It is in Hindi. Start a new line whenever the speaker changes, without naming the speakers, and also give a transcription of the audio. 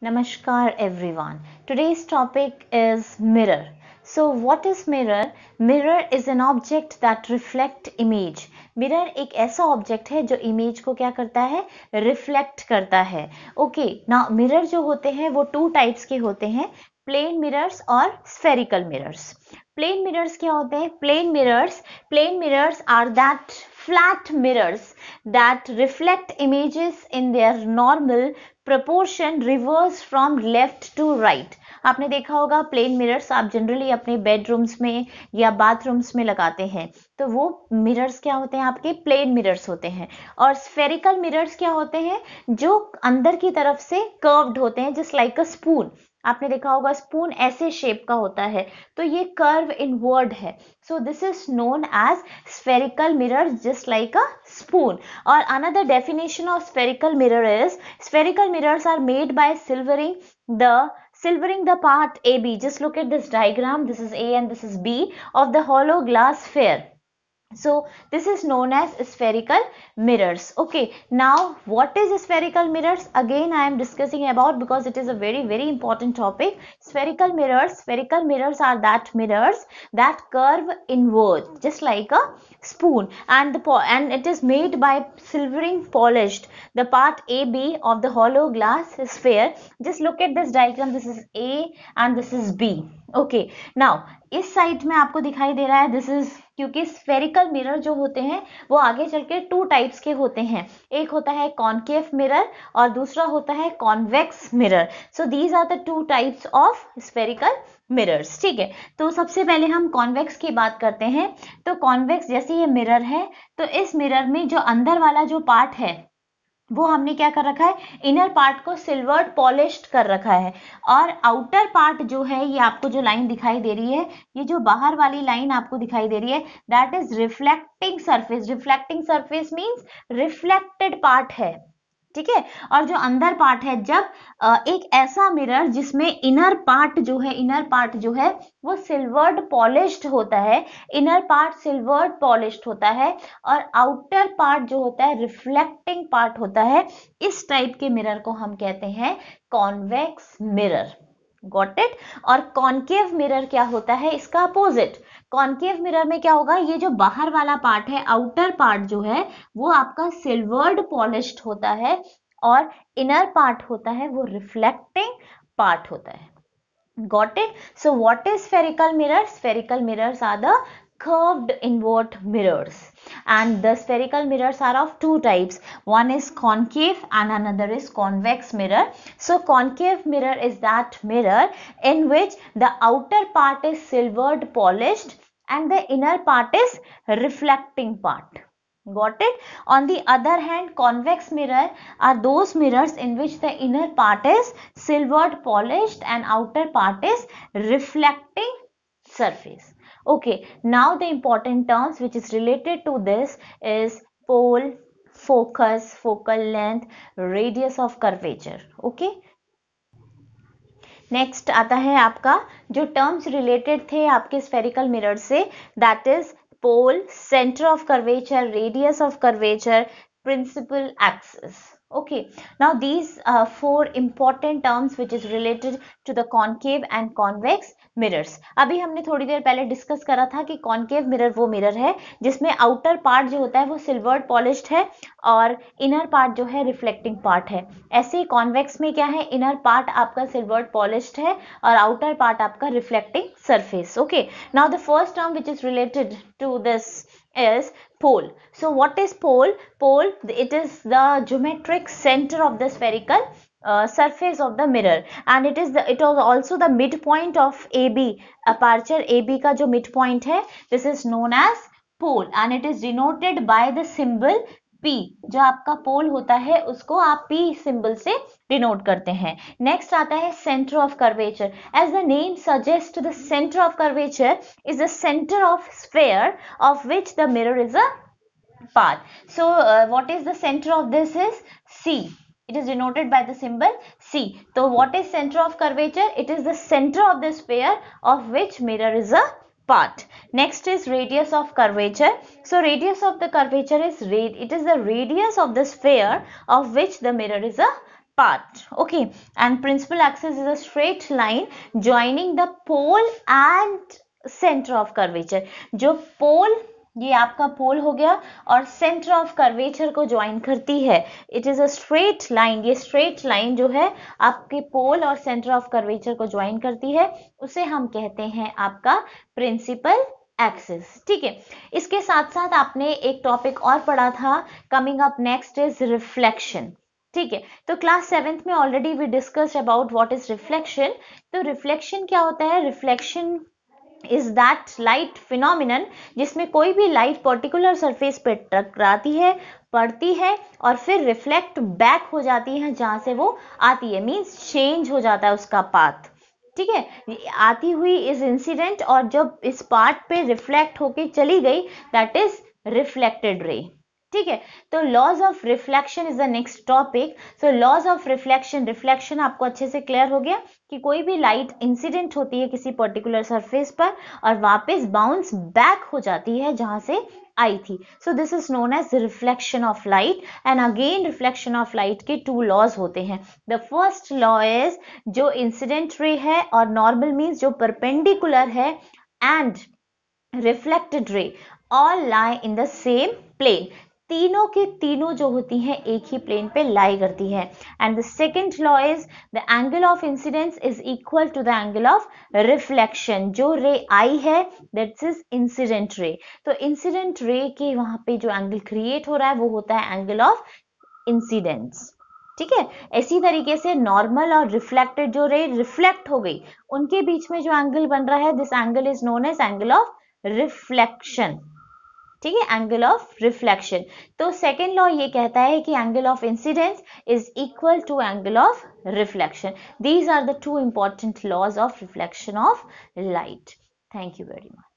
Namaskar everyone. Today's topic is mirror. So what is mirror? Mirror is an object that reflect image. Mirror एक ऐसा ऑब्जेक्ट है जो इमेज को क्या करता है, रिफ्लेक्ट करता है. ओके, ना मिरर जो होते हैं वो टू टाइप्स के होते हैं, प्लेन मिरर्स और स्फेरिकल मिरर्स. प्लेन मिरर्स क्या होते हैं? Plane mirrors are that flat mirrors that reflect images in their normal proportion reverse from left to right. आपने देखा होगा प्लेन मिरर्स आप जनरली अपने बेडरूम्स में या बाथरूम्स में लगाते हैं, तो वो मिरर्स क्या होते हैं? आपके प्लेन मिरर्स होते हैं. और स्फेरिकल मिरर्स क्या होते हैं? जो अंदर की तरफ से कर्व्ड होते हैं, जस्ट लाइक अ स्पून. आपने देखा होगा स्पून ऐसे शेप का होता है, तो ये कर्व इनवर्ड है. So this is known as spherical mirror, just like a spoon. और another definition of spherical mirror is spherical mirrors are made by silvering the part AB. Just look at this diagram. This is A and this is B of the hollow glass sphere. So this is known as spherical mirrors. Okay, now what is spherical mirrors? Again I am discussing about, because it is a very important topic. Spherical mirrors are that mirrors that curve inward just like a spoon, and it is made by silvering polished the part AB of the hollow glass sphere. Just look at this diagram. This is A and this is B. Okay, now इस साइड में आपको दिखाई दे रहा है, दिस इज, क्योंकि स्फेरिकल मिरर जो होते हैं वो आगे चल के टू टाइप्स के होते हैं. एक होता है कॉनकेव मिरर और दूसरा होता है convex mirror. So these are the two types of spherical mirrors. ठीक है, तो सबसे पहले हम कॉन्वेक्स की बात करते हैं. तो कॉन्वेक्स, जैसे ये मिरर है, तो इस मिरर में जो अंदर वाला जो पार्ट है वो हमने क्या कर रखा है, इनर पार्ट को सिल्वर्ड पॉलिश्ड कर रखा है. और आउटर पार्ट जो है, ये आपको जो लाइन दिखाई दे रही है, ये जो बाहर वाली लाइन आपको दिखाई दे रही है, that is reflecting surface. Reflecting surface means reflected part है. ठीक है, और जो अंदर पार्ट है, जब एक ऐसा मिरर जिसमें इनर पार्ट जो है वो सिल्वर्ड पॉलिश्ड होता है, इनर पार्ट सिल्वर्ड पॉलिश्ड होता है और आउटर पार्ट जो होता है रिफ्लेक्टिंग पार्ट होता है, इस टाइप के मिरर को हम कहते हैं कॉन्वेक्स मिरर. Got it? और कॉनकेव मिरर क्या होता है? इसका अपोजिट. कॉनकेव मिरर में क्या होगा, ये जो बाहर वाला पार्ट है, आउटर पार्ट जो है वो आपका सिल्वर्ड पॉलिश्ड होता है और इनर पार्ट होता है वो रिफ्लेक्टिंग पार्ट होता है. Got it? So what is spherical mirror? Spherical mirrors are the curved inward mirrors, and the spherical mirrors are of two types. One is concave and another is convex mirror. So concave mirror is that mirror in which the outer part is silvered polished and the inner part is reflecting part. Got it? On the other hand, convex mirror are those mirrors in which the inner part is silvered polished and outer part is reflecting surface. Okay, now the important terms which is related to this is pole, focus, focal length, radius of curvature. Okay, next आता है आपका जो टर्म्स रिलेटेड थे आपके स्फेरिकल मिरर से, that is pole, centre of curvature, radius of curvature, principal axis. Okay, now these four important terms which is related to the concave and convex mirrors. अभी हमने थोड़ी देर पहले डिस्कस करा था कि कॉनकेव मिरर वो मिरर है जिसमें आउटर पार्ट जो होता है वो सिल्वर्ड पॉलिश्ड है और इनर पार्ट जो है रिफ्लेक्टिंग पार्ट है. ऐसे ही कॉन्वेक्स में क्या है, इनर पार्ट आपका सिल्वर्ड पॉलिश्ड है और आउटर पार्ट आपका reflecting surface. Okay, now the first term which is related to this is pole. So what is pole? Pole, it is the geometric center of the spherical surface of the mirror, and it is also the midpoint of AB. Aperture AB का जो midpoint है, this is known as pole and it is denoted by the symbol P. जो आपका पोल होता है उसको आप P सिंबल से डिनोट करते हैं. नेक्स्ट आता है centre of curvature. As the name suggest, the centre of curvature is the centre of sphere of which the mirror is a part. So what is the centre of this is C. It is denoted by the symbol C. So what is center of curvature? It is the center of the sphere of which mirror is a part. Next is radius of curvature. So radius of the curvature is it is the radius of the sphere of which the mirror is a part. Okay, and principal axis is a straight line joining the pole and center of curvature. जो pole, ये आपका पोल हो गया, और सेंटर ऑफ कर्वेचर को ज्वाइन करती है. It is a straight line. ये स्ट्रेट लाइन जो है आपके पोल और सेंटर ऑफ कर्वेचर को ज्वाइन करती है, उसे हम कहते हैं आपका प्रिंसिपल एक्सिस. ठीक है, इसके साथ साथ आपने एक टॉपिक और पढ़ा था, coming up next is reflection. ठीक है, तो क्लास 7th में already we discussed about what is reflection. तो रिफ्लेक्शन क्या होता है? Reflection is that light phenomenon जिसमें कोई भी लाइट पर्टिकुलर सरफेस पे टकराती है, पड़ती है और फिर रिफ्लेक्ट बैक हो जाती है जहां से वो आती है. मींस चेंज हो जाता है उसका पाथ. ठीक है, आती हुई इज इंसिडेंट और जब इस पार्ट पे रिफ्लेक्ट होके चली गई, दैट इज रिफ्लेक्टेड रे. ठीक है, तो laws of reflection is the next topic. So laws of reflection, reflection आपको अच्छे से क्लियर हो गया कि कोई भी लाइट इंसिडेंट होती है किसी पर्टिकुलर सरफेस पर और वापस बाउंस बैक हो जाती है जहां से आई थी. So this is known as reflection of light. And again reflection of light के 2 लॉज होते हैं. द फर्स्ट लॉ इज जो इंसिडेंट रे है और नॉर्मल मीन्स जो परपेंडिकुलर है and reflected ray all lie in the same plane. तीनों के तीनों जो होती हैं एक ही प्लेन पे लाई करती है. And the second law is the angle of incidence is equal to the angle of reflection. जो रे आई है दैट इज इंसिडेंट रे. तो इंसिडेंट रे के वहां पे जो एंगल क्रिएट हो रहा है वो होता है एंगल ऑफ इंसिडेंस. ठीक है, इसी तरीके से नॉर्मल और रिफ्लेक्टेड जो रे रिफ्लेक्ट हो गई उनके बीच में जो एंगल बन रहा है, this angle is known as angle of reflection. ठीक है, एंगल ऑफ रिफ्लेक्शन. तो सेकेंड लॉ ये कहता है कि angle of incidence is equal to angle of reflection. These are the 2 important laws of reflection of light. Thank you very much.